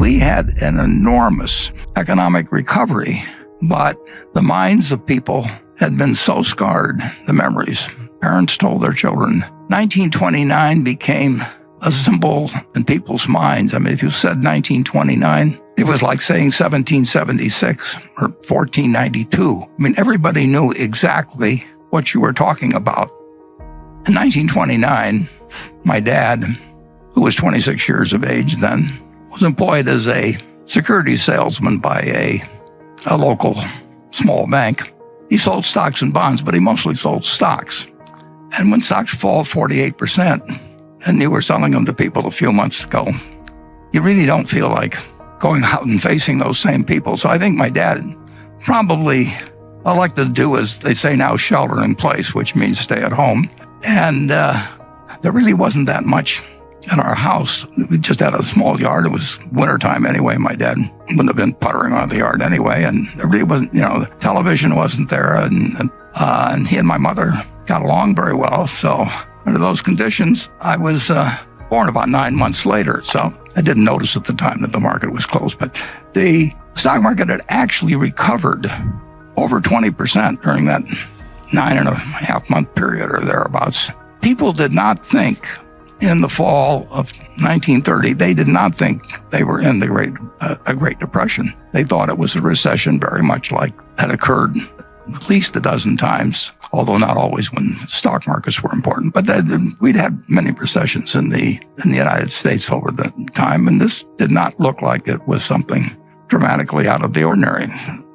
We had an enormous economic recovery, but the minds of people had been so scarred, the memories. Parents told their children. 1929 became a symbol in people's minds. I mean, if you said 1929, it was like saying 1776 or 1492. I mean, everybody knew exactly what you were talking about. In 1929, my dad, who was 26 years of age then, was employed as a securities salesman by a local small bank. He sold stocks and bonds, but he mostly sold stocks. And when stocks fall 48%, and you were selling them to people a few months ago, you really don't feel like going out and facing those same people. So I think my dad probably elected to do, as they say now, shelter in place, which means stay at home. And there really wasn't that much in our house. We just had a small yard. It was wintertime anyway. My dad wouldn't have been puttering on the yard anyway. And there really wasn't, the television wasn't there. And he and my mother got along very well. So under those conditions, I was born about 9 months later. So I didn't notice at the time that the market was closed. But the stock market had actually recovered over 20% during that 9.5-month period or thereabouts. People did not think in the fall of 1930, they did not think they were in a Great Depression. They thought it was a recession, very much like had occurred at least a dozen times, although not always when stock markets were important. But we'd had many recessions in the United States over the time, and this did not look like it was something dramatically out of the ordinary.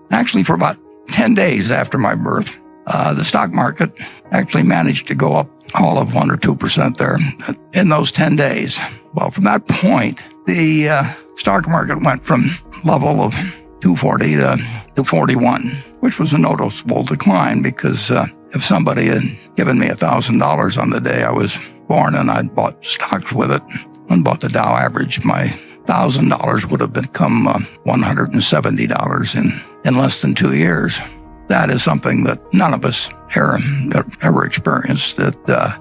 Actually, for about 10 days after my birth, the stock market actually managed to go up all of 1 or 2% there in those 10 days. Well, from that point, the stock market went from level of 240 to 241, which was a noticeable decline because if somebody had given me $1,000 on the day I was born and I'd bought stocks with it and bought the Dow average, my $1,000 would have become $170 in less than 2 years. That is something that none of us here ever experienced. That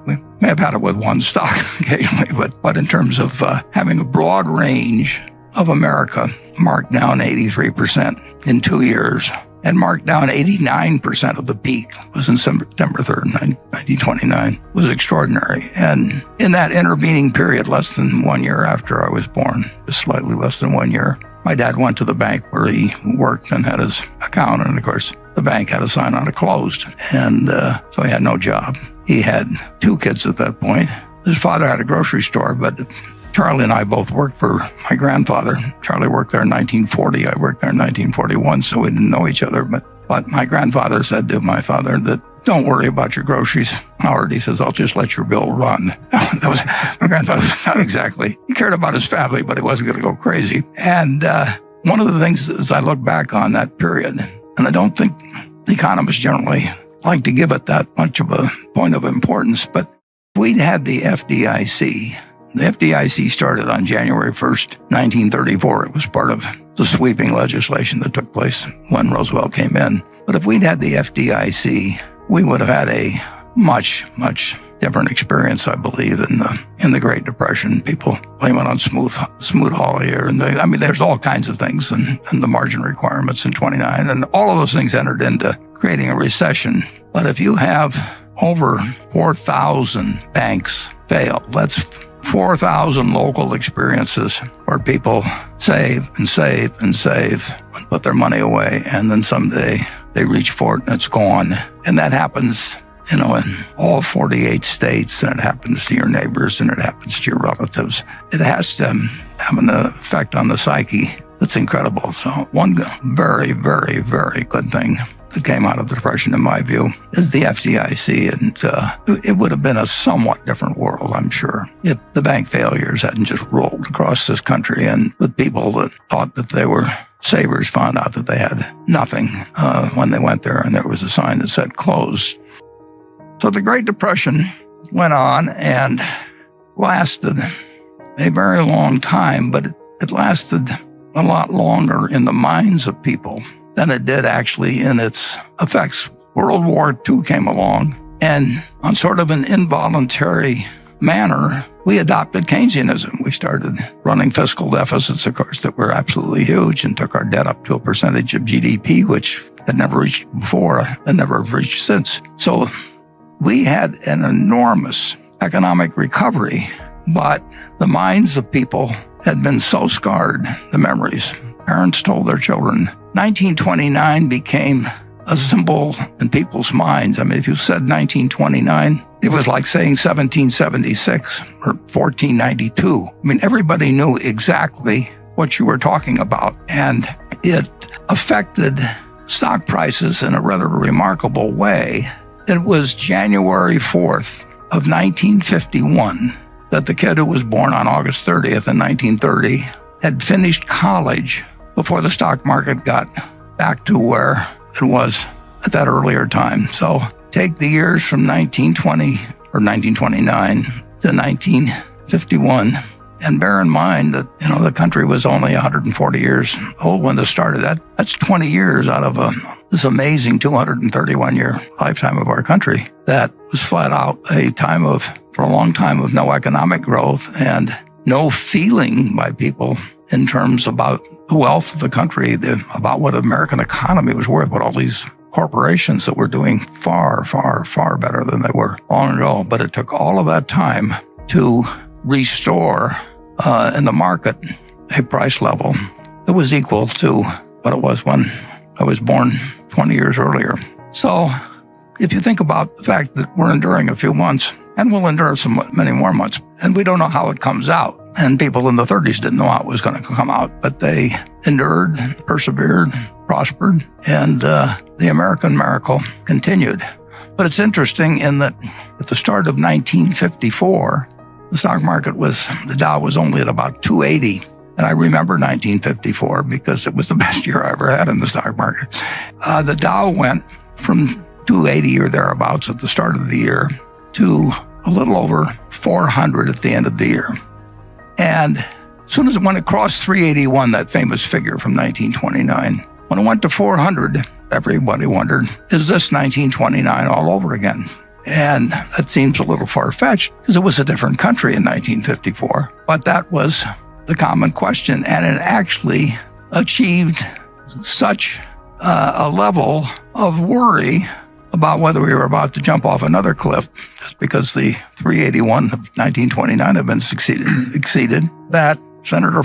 we may have had it with one stock occasionally, but in terms of having a broad range of America marked down 83% in 2 years, and marked down 89% of the peak was in September 3rd, 1929, was extraordinary. And in that intervening period, less than 1 year after I was born, just slightly less than 1 year, my dad went to the bank where he worked and had his account, and of course, the bank had a sign on it closed, and so he had no job. He had 2 kids at that point. His father had a grocery store, but Charlie and I both worked for my grandfather. Charlie worked there in 1940. I worked there in 1941, so we didn't know each other. But my grandfather said to my father that, "Don't worry about your groceries, Howard." He says, "I'll just let your bill run." That was my grandfather. Not exactly. He cared about his family, but he wasn't going to go crazy. And one of the things as I look back on that period, and I don't think economists generally like to give it that much of a point of importance, but we'd had the FDIC. The FDIC started on January 1st, 1934. It was part of the sweeping legislation that took place when Roosevelt came in. But if we'd had the FDIC, we would have had a much, much different experience, I believe, in the Great Depression. People blame it on Smoot-Hawley, there's all kinds of things, and the margin requirements in 29, and all of those things entered into creating a recession. But if you have over 4,000 banks fail, that's 4,000 local experiences where people save and save and save and put their money away, and then someday they reach for it and it's gone. And that happens, in all 48 states, and it happens to your neighbors and it happens to your relatives. It has to have an effect on the psyche that's incredible. So one very, very, very good thing that came out of the Depression, in my view, is the FDIC. And it would have been a somewhat different world, I'm sure, if the bank failures hadn't just rolled across this country, and the people that thought that they were savers found out that they had nothing when they went there, and there was a sign that said closed. So the Great Depression went on and lasted a very long time, but it lasted a lot longer in the minds of people than it did actually in its effects. World War II came along, and on sort of an involuntary manner, we adopted Keynesianism. We started running fiscal deficits, of course, that were absolutely huge and took our debt up to a percentage of GDP, which had never reached before and never reached since. So we had an enormous economic recovery, but the minds of people had been so scarred, the memories. Parents told their children. 1929 became a symbol in people's minds. I mean, if you said 1929, it was like saying 1776 or 1492. I mean, everybody knew exactly what you were talking about, and it affected stock prices in a rather remarkable way. It was January 4th of 1951 that the kid who was born on August 30th in 1930 had finished college before the stock market got back to where it was at that earlier time. So take the years from 1920 or 1929 to 1951, and bear in mind that, the country was only 140 years old when this started. That's 20 years out of this amazing 231-year lifetime of our country. That was flat out a time for a long time of no economic growth and no feeling by people in terms about the wealth of the country, about what the American economy was worth, what all these corporations that were doing far, far, far better than they were long ago. But it took all of that time to restore in the market a price level that was equal to what it was when I was born 20 years earlier. So if you think about the fact that we're enduring a few months, and we'll endure many more months, and we don't know how it comes out. And people in the 30s didn't know how it was going to come out, but they endured, persevered, prospered, and the American miracle continued. But it's interesting in that at the start of 1954, the stock market the Dow was only at about 280. And I remember 1954 because it was the best year I ever had in the stock market. The Dow went from 280 or thereabouts at the start of the year to a little over 400 at the end of the year. And as soon as when it crossed 381, that famous figure from 1929, when it went to 400, everybody wondered, is this 1929 all over again? And that seems a little far-fetched because it was a different country in 1954. But that was the common question, and it actually achieved such a level of worry about whether we were about to jump off another cliff, just because the 381 of 1929 had been exceeded, that Senator Bill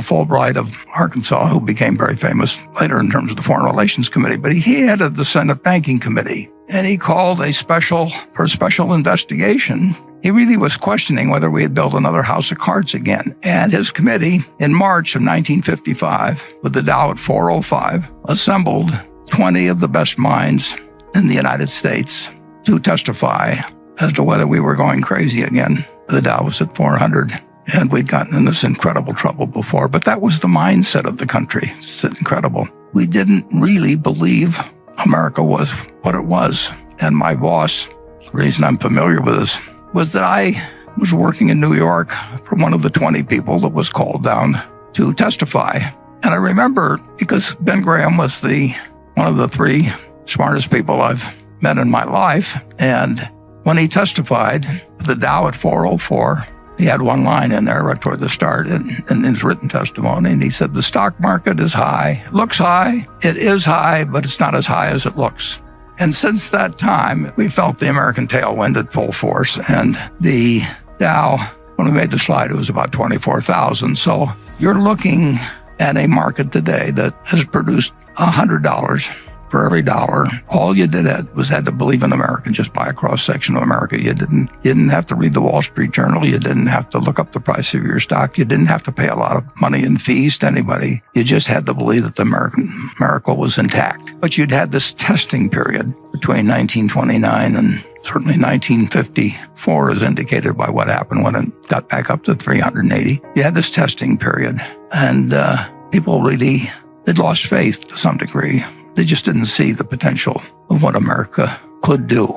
Fulbright of Arkansas, who became very famous later in terms of the Foreign Relations Committee, but he headed the Senate Banking Committee, and he called for a special investigation. He really was questioning whether we had built another house of cards again. And his committee, in March of 1955, with the Dow at 405, assembled 20 of the best minds in the United States to testify as to whether we were going crazy again. The Dow was at 400, and we'd gotten in this incredible trouble before, but that was the mindset of the country. It's incredible. We didn't really believe America was what it was. And my boss, the reason I'm familiar with this, was that I was working in New York for one of the 20 people that was called down to testify. And I remember, because Ben Graham was one of the 3 smartest people I've met in my life, and when he testified, the Dow at 404, he had one line in there right toward the start in his written testimony, and he said, the stock market is high. It looks high. It is high, but it's not as high as it looks. And since that time, we felt the American tailwind at full force, and the Dow, when we made the slide, it was about 24,000. So you're looking at a market today that has produced $100 for every dollar. All you did was had to believe in America, just buy a cross-section of America. You didn't have to read the Wall Street Journal. You didn't have to look up the price of your stock. You didn't have to pay a lot of money in fees to anybody. You just had to believe that the American miracle was intact. But you'd had this testing period between 1929 and certainly 1954, as indicated by what happened when it got back up to 380. You had this testing period, and people really, they'd lost faith to some degree. They just didn't see the potential of what America could do.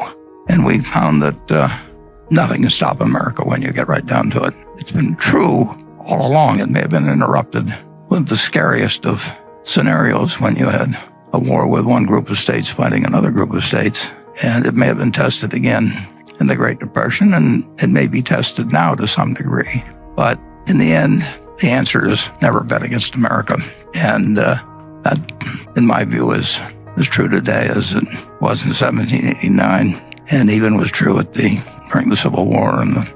And we found that nothing can stop America when you get right down to it. It's been true all along. It may have been interrupted with the scariest of scenarios when you had a war with one group of states fighting another group of states. And it may have been tested again in the Great Depression, and it may be tested now to some degree. But in the end, the answer is never bet against America. And that, in my view, is as true today as it was in 1789, and even was true during the Civil War and the